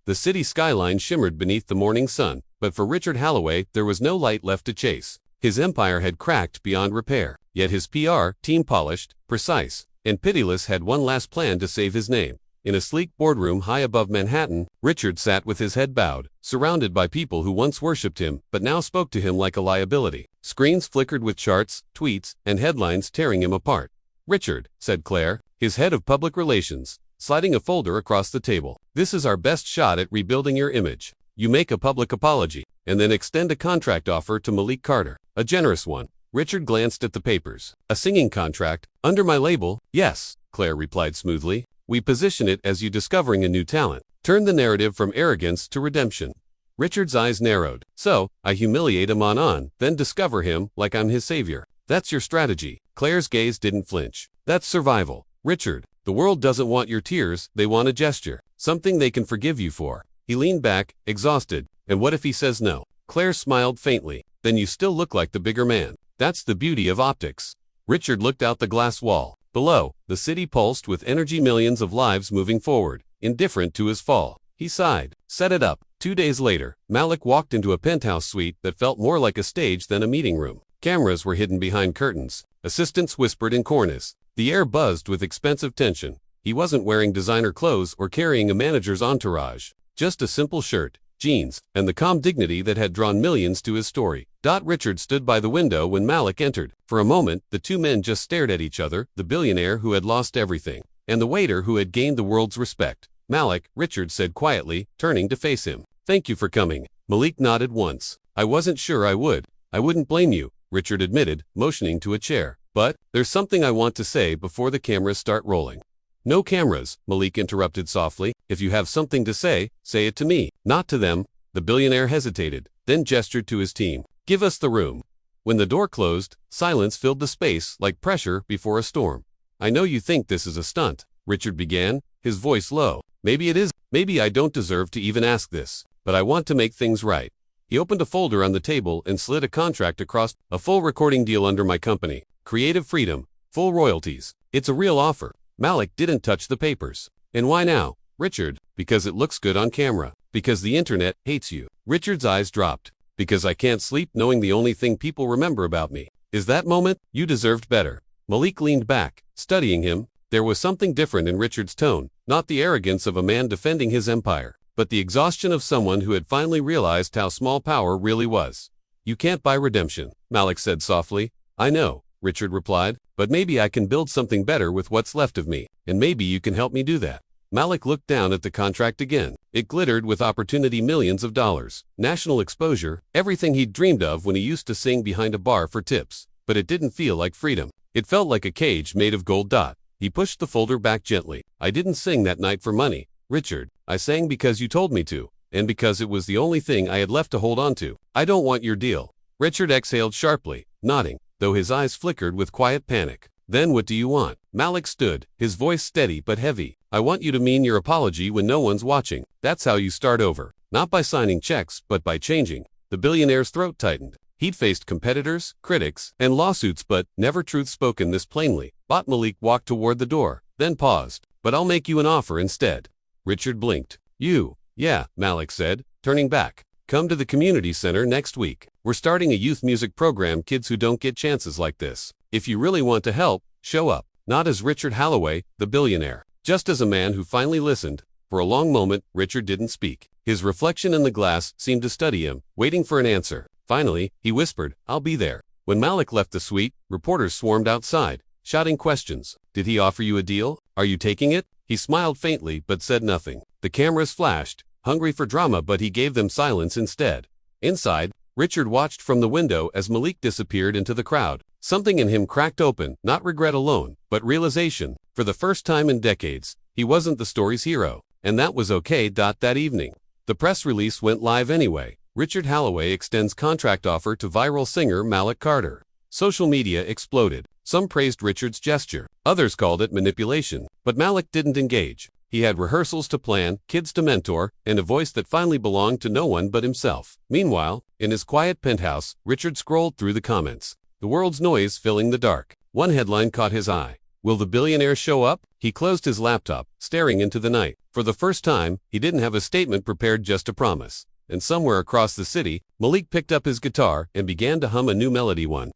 The city skyline shimmered beneath the morning sun, but for Richard Holloway, there was no light left to chase. His empire had cracked beyond repair, yet his PR team, polished, precise, and pitiless, had one last plan to save his name. In a sleek boardroom high above Manhattan, Richard sat with his head bowed, surrounded by people who once worshipped him, but now spoke to him like a liability. Screens flickered with charts, tweets, and headlines tearing him apart. Richard, said Claire, his head of public relations, sliding a folder across the table. This is our best shot at rebuilding your image. You make a public apology, and then extend a contract offer to Malik Carter. A generous one. Richard glanced at the papers. A singing contract? Under my label? Yes, Claire replied smoothly. We position it as you discovering a new talent. Turn the narrative from arrogance to redemption. Richard's eyes narrowed. So, I humiliate him on, then discover him like I'm his savior. That's your strategy. Claire's gaze didn't flinch. That's survival. Richard, the world doesn't want your tears, they want a gesture. Something they can forgive you for. He leaned back, exhausted. And what if he says no? Claire smiled faintly. Then you still look like the bigger man. That's the beauty of optics. Richard looked out the glass wall. Below, the city pulsed with energy, millions of lives moving forward, indifferent to his fall. He sighed. Set it up. 2 days later, Malik walked into a penthouse suite that felt more like a stage than a meeting room. Cameras were hidden behind curtains. Assistants whispered in corners. The air buzzed with expensive tension. He wasn't wearing designer clothes or carrying a manager's entourage. Just a simple shirt, jeans, and the calm dignity that had drawn millions to his story. Richard stood by the window when Malik entered. For a moment, the two men just stared at each other, the billionaire who had lost everything, and the waiter who had gained the world's respect. Malik, Richard said quietly, turning to face him. Thank you for coming. Malik nodded once. I wasn't sure I would. I wouldn't blame you, Richard admitted, motioning to a chair. But, there's something I want to say before the cameras start rolling. No cameras, Malik interrupted softly. If you have something to say it to me, not to them. The billionaire hesitated, then gestured to his team. Give us the room. When the door closed, silence filled the space like pressure before a storm. I know you think this is a stunt, Richard began, his voice low. Maybe it is. Maybe I don't deserve to even ask this, but I want to make things right. He opened a folder on the table and slid a contract across. A full recording deal under my company. Creative freedom. Full royalties. It's a real offer. Malik didn't touch the papers. And why now, Richard? Because it looks good on camera. Because the internet hates you. Richard's eyes dropped. Because I can't sleep knowing the only thing people remember about me is that moment. You deserved better. Malik leaned back, studying him. There was something different in Richard's tone, not the arrogance of a man defending his empire, but the exhaustion of someone who had finally realized how small power really was. You can't buy redemption, Malik said softly. I know, Richard replied, but maybe I can build something better with what's left of me, and maybe you can help me do that. Malik looked down at the contract again. It glittered with opportunity, millions of dollars, national exposure, everything he'd dreamed of when he used to sing behind a bar for tips. But it didn't feel like freedom. It felt like a cage made of gold. He pushed the folder back gently. I didn't sing that night for money, Richard. I sang because you told me to, and because it was the only thing I had left to hold on to. I don't want your deal. Richard exhaled sharply, nodding, though his eyes flickered with quiet panic. Then what do you want? Malik stood, his voice steady but heavy. I want you to mean your apology when no one's watching. That's how you start over. Not by signing checks, but by changing. The billionaire's throat tightened. He'd faced competitors, critics, and lawsuits, but never truth spoken this plainly. Malik walked toward the door, then paused. But I'll make you an offer instead. Richard blinked. You? Yeah, Malik said, turning back. Come to the community center next week. We're starting a youth music program, kids who don't get chances like this. If you really want to help, show up. Not as Richard Holloway, the billionaire. Just as a man who finally listened. For a long moment, Richard didn't speak. His reflection in the glass seemed to study him, waiting for an answer. Finally, he whispered, I'll be there. When Malik left the suite, reporters swarmed outside, shouting questions. Did he offer you a deal? Are you taking it? He smiled faintly but said nothing. The cameras flashed, hungry for drama, but he gave them silence instead. Inside, Richard watched from the window as Malik disappeared into the crowd. Something in him cracked open, not regret alone, but realization. For the first time in decades, he wasn't the story's hero, and that was okay. That evening, the press release went live anyway. Richard Holloway extends contract offer to viral singer Malik Carter. Social media exploded. Some praised Richard's gesture. Others called it manipulation. But Malik didn't engage. He had rehearsals to plan, kids to mentor, and a voice that finally belonged to no one but himself. Meanwhile, in his quiet penthouse, Richard scrolled through the comments. The world's noise filling the dark. One headline caught his eye. Will the billionaire show up? He closed his laptop, staring into the night. For the first time, he didn't have a statement prepared, just a promise. And somewhere across the city, Malik picked up his guitar and began to hum a new melody. One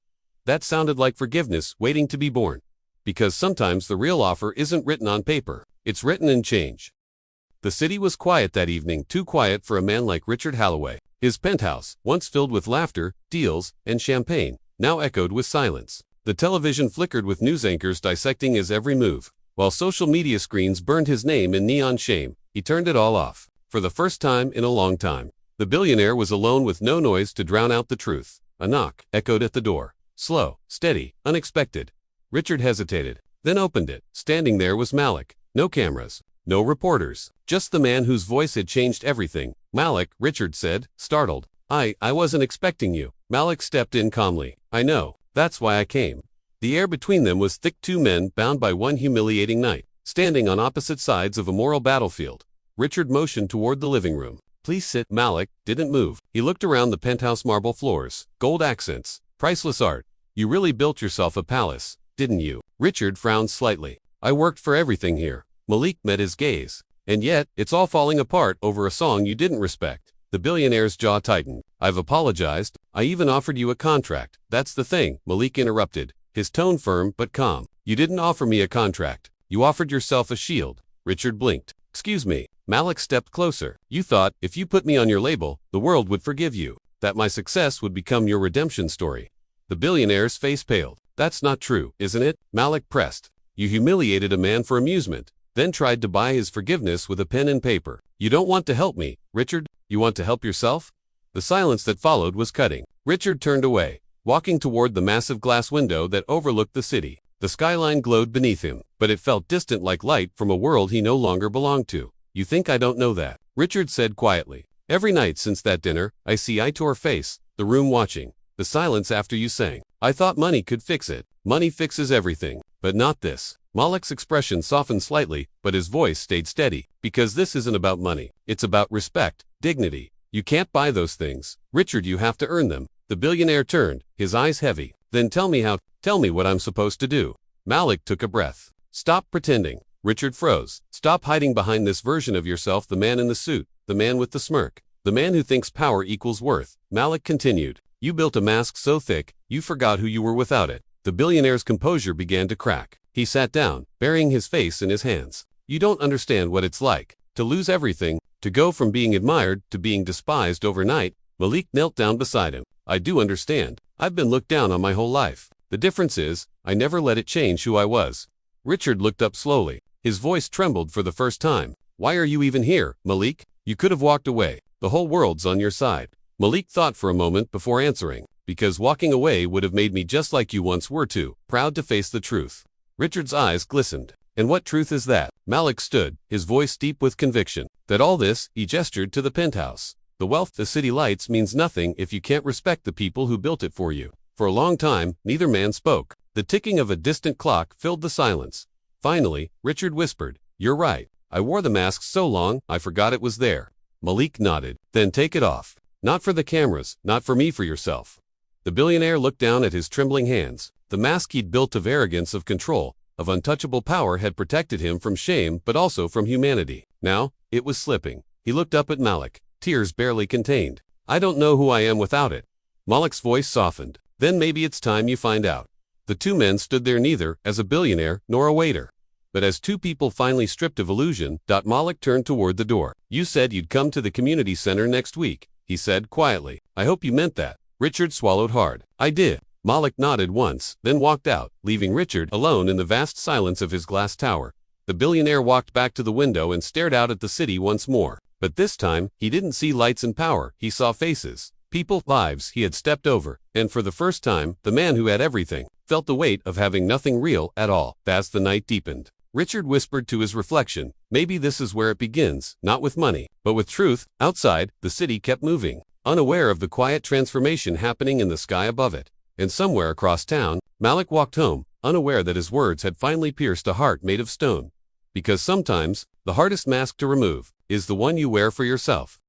that sounded like forgiveness waiting to be born. Because sometimes the real offer isn't written on paper, it's written in change. The city was quiet that evening, too quiet for a man like Richard Holloway. His penthouse, once filled with laughter, deals, and champagne, now echoed with silence. The television flickered with news anchors dissecting his every move. While social media screens burned his name in neon shame, he turned it all off. For the first time in a long time, the billionaire was alone with no noise to drown out the truth. A knock echoed at the door. Slow, steady, unexpected. Richard hesitated, then opened it. Standing there was Malik. No cameras, no reporters, just the man whose voice had changed everything. Malik, Richard said, startled. I wasn't expecting you. Malik stepped in calmly. I know, that's why I came. The air between them was thick, two men bound by one humiliating night, standing on opposite sides of a moral battlefield. Richard motioned toward the living room. Please sit. Malik didn't move. He looked around the penthouse, marble floors, gold accents, priceless art. You really built yourself a palace, didn't you? Richard frowned slightly. I worked for everything here. Malik met his gaze. And yet, it's all falling apart over a song you didn't respect. The billionaire's jaw tightened. I've apologized. I even offered you a contract. That's the thing, Malik interrupted, his tone firm but calm. You didn't offer me a contract. You offered yourself a shield. Richard blinked. Excuse me. Malik stepped closer. You thought, if you put me on your label, the world would forgive you. That my success would become your redemption story. The billionaire's face paled. That's not true, isn't it? Malik pressed. You humiliated a man for amusement, then tried to buy his forgiveness with a pen and paper. You don't want to help me, Richard. You want to help yourself? The silence that followed was cutting. Richard turned away, walking toward the massive glass window that overlooked the city. The skyline glowed beneath him, but it felt distant, like light from a world he no longer belonged to. You think I don't know that? Richard said quietly. Every night since that dinner, I see eye to her face, the room watching. The silence after you sang. I thought money could fix it. Money fixes everything. But not this. Malik's expression softened slightly, but his voice stayed steady. Because this isn't about money. It's about respect, dignity. You can't buy those things. Richard, you have to earn them. The billionaire turned, his eyes heavy. Then tell me how. Tell me what I'm supposed to do. Malik took a breath. Stop pretending. Richard froze. Stop hiding behind this version of yourself, the man in the suit, the man with the smirk, the man who thinks power equals worth. Malik continued. You built a mask so thick, you forgot who you were without it. The billionaire's composure began to crack. He sat down, burying his face in his hands. You don't understand what it's like to lose everything, to go from being admired to being despised overnight. Malik knelt down beside him. I do understand. I've been looked down on my whole life. The difference is, I never let it change who I was. Richard looked up slowly. His voice trembled for the first time. Why are you even here, Malik? You could have walked away. The whole world's on your side. Malik thought for a moment before answering. Because walking away would have made me just like you once were, too proud to face the truth. Richard's eyes glistened. And what truth is that? Malik stood, his voice deep with conviction. That all this, he gestured to the penthouse. The wealth the city lights means nothing if you can't respect the people who built it for you. For a long time, neither man spoke. The ticking of a distant clock filled the silence. Finally, Richard whispered, You're right. I wore the mask so long, I forgot it was there. Malik nodded. Then take it off. Not for the cameras, not for me, for yourself. The billionaire looked down at his trembling hands. The mask he'd built of arrogance, of control, of untouchable power had protected him from shame but also from humanity. Now, it was slipping. He looked up at Malik, tears barely contained. I don't know who I am without it. Malik's voice softened. Then maybe it's time you find out. The two men stood there neither as a billionaire nor a waiter, but as two people finally stripped of illusion. Malik turned toward the door. You said you'd come to the community center next week, he said quietly. I hope you meant that. Richard swallowed hard. I did. Malik nodded once, then walked out, leaving Richard alone in the vast silence of his glass tower. The billionaire walked back to the window and stared out at the city once more. But this time, he didn't see lights and power, he saw faces. People, lives he had stepped over, and for the first time, the man who had everything felt the weight of having nothing real at all. As the night deepened, Richard whispered to his reflection, maybe this is where it begins, not with money, but with truth. Outside, the city kept moving, unaware of the quiet transformation happening in the sky above it. And somewhere across town, Malik walked home, unaware that his words had finally pierced a heart made of stone. Because sometimes, the hardest mask to remove is the one you wear for yourself.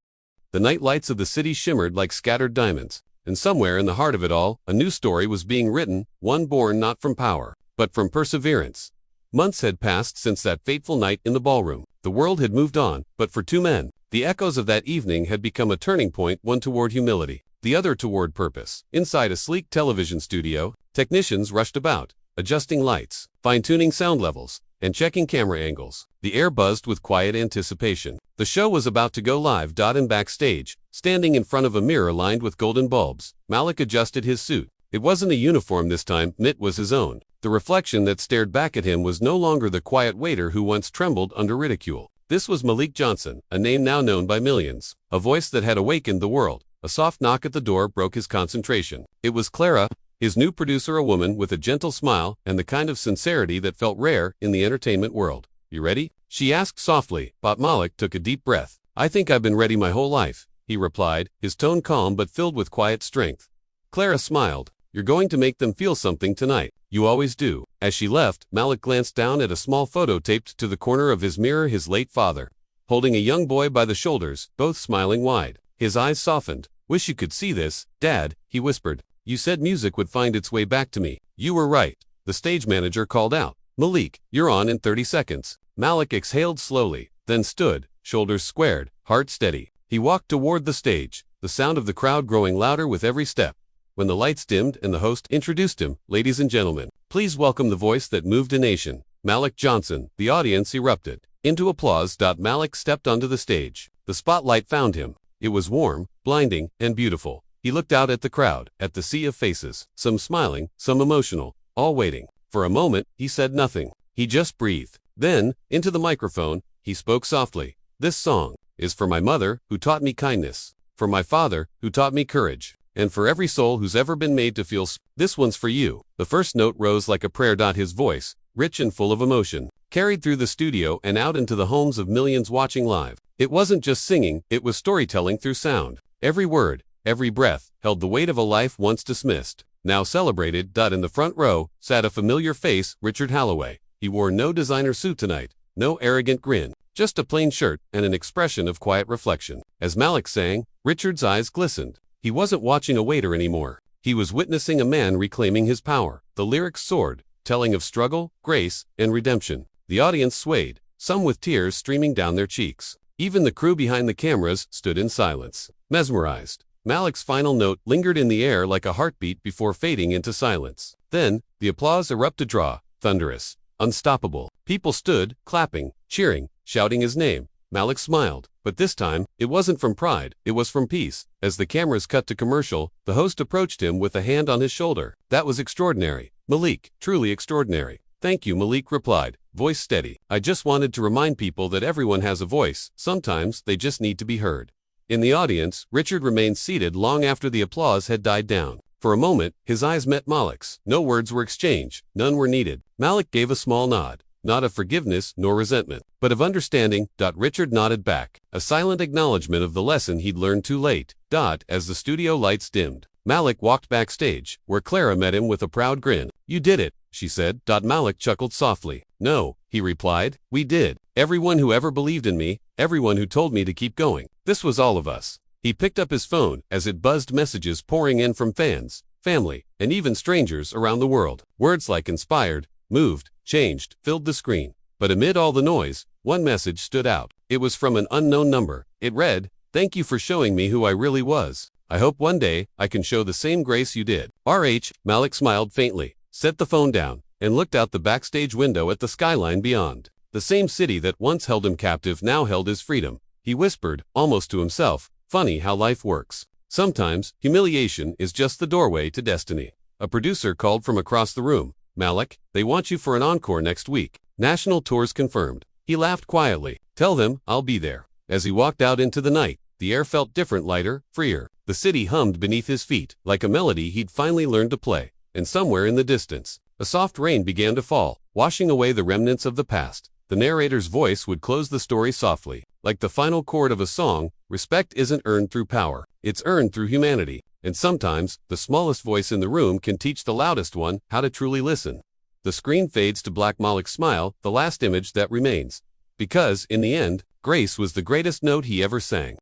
The night lights of the city shimmered like scattered diamonds, and somewhere in the heart of it all, a new story was being written, one born not from power, but from perseverance. Months had passed since that fateful night in the ballroom. The world had moved on, but for two men, the echoes of that evening had become a turning point, one toward humility, the other toward purpose. Inside a sleek television studio, technicians rushed about, adjusting lights, fine-tuning sound levels, and checking camera angles. The air buzzed with quiet anticipation. The show was about to go live. And backstage, standing in front of a mirror lined with golden bulbs, Malik adjusted his suit. It wasn't a uniform this time, it was his own. The reflection that stared back at him was no longer the quiet waiter who once trembled under ridicule. This was Malik Johnson, a name now known by millions, a voice that had awakened the world. A soft knock at the door broke his concentration. It was Clara, his new producer, a woman with a gentle smile and the kind of sincerity that felt rare in the entertainment world. You ready? She asked softly, but Malik took a deep breath. I think I've been ready my whole life, he replied, his tone calm but filled with quiet strength. Clara smiled. You're going to make them feel something tonight. You always do. As she left, Malik glanced down at a small photo taped to the corner of his mirror, his late father, holding a young boy by the shoulders, both smiling wide. His eyes softened. Wish you could see this, Dad, he whispered. You said music would find its way back to me. You were right. The stage manager called out. Malik, you're on in 30 seconds. Malik exhaled slowly, then stood, shoulders squared, heart steady. He walked toward the stage, the sound of the crowd growing louder with every step. When the lights dimmed and the host introduced him, ladies and gentlemen, please welcome the voice that moved a nation, Malik Johnson. The audience erupted into applause. Malik stepped onto the stage. The spotlight found him. It was warm, blinding, and beautiful. He looked out at the crowd, at the sea of faces, some smiling, some emotional, all waiting. For a moment, he said nothing. He just breathed. Then, into the microphone, he spoke softly. This song is for my mother, who taught me kindness, for my father, who taught me courage, and for every soul who's ever been made to feel this one's for you. The first note rose like a prayer. His voice, rich and full of emotion, carried through the studio and out into the homes of millions watching live. It wasn't just singing, it was storytelling through sound. Every word, every breath, held the weight of a life once dismissed, now celebrated. In the front row, sat a familiar face, Richard Holloway. He wore no designer suit tonight, no arrogant grin, just a plain shirt and an expression of quiet reflection. As Malik sang, Richard's eyes glistened. He wasn't watching a waiter anymore. He was witnessing a man reclaiming his power. The lyrics soared, telling of struggle, grace, and redemption. The audience swayed, some with tears streaming down their cheeks. Even the crew behind the cameras stood in silence, mesmerized. Malik's final note lingered in the air like a heartbeat before fading into silence. Then, the applause erupted, thunderous, unstoppable. People stood, clapping, cheering, shouting his name. Malik smiled, but this time, it wasn't from pride, it was from peace. As the cameras cut to commercial, the host approached him with a hand on his shoulder. That was extraordinary, Malik, truly extraordinary. Thank you, Malik replied, voice steady. I just wanted to remind people that everyone has a voice, sometimes they just need to be heard. In the audience, Richard remained seated long after the applause had died down. For a moment, his eyes met Malik's. No words were exchanged, none were needed. Malik gave a small nod. Not of forgiveness nor resentment, but of understanding. Richard nodded back, a silent acknowledgement of the lesson he'd learned too late. As the studio lights dimmed, Malik walked backstage, where Clara met him with a proud grin. You did it, she said. Malik chuckled softly. No, he replied, we did. Everyone who ever believed in me, everyone who told me to keep going. This was all of us. He picked up his phone as it buzzed, messages pouring in from fans, family, and even strangers around the world. Words like inspired, moved, changed, filled the screen. But amid all the noise, one message stood out. It was from an unknown number. It read, thank you for showing me who I really was. I hope one day I can show the same grace you did. Malik smiled faintly, set the phone down, and looked out the backstage window at the skyline beyond. The same city that once held him captive now held his freedom. He whispered, almost to himself, funny how life works. Sometimes, humiliation is just the doorway to destiny. A producer called from across the room. Malik, they want you for an encore next week. National tours confirmed. He laughed quietly. Tell them, I'll be there. As he walked out into the night, the air felt different, lighter, freer. The city hummed beneath his feet, like a melody he'd finally learned to play. And somewhere in the distance, a soft rain began to fall, washing away the remnants of the past. The narrator's voice would close the story softly. Like the final chord of a song, respect isn't earned through power. It's earned through humanity. And sometimes, the smallest voice in the room can teach the loudest one how to truly listen. The screen fades to Black Malik's smile, the last image that remains. Because, in the end, grace was the greatest note he ever sang.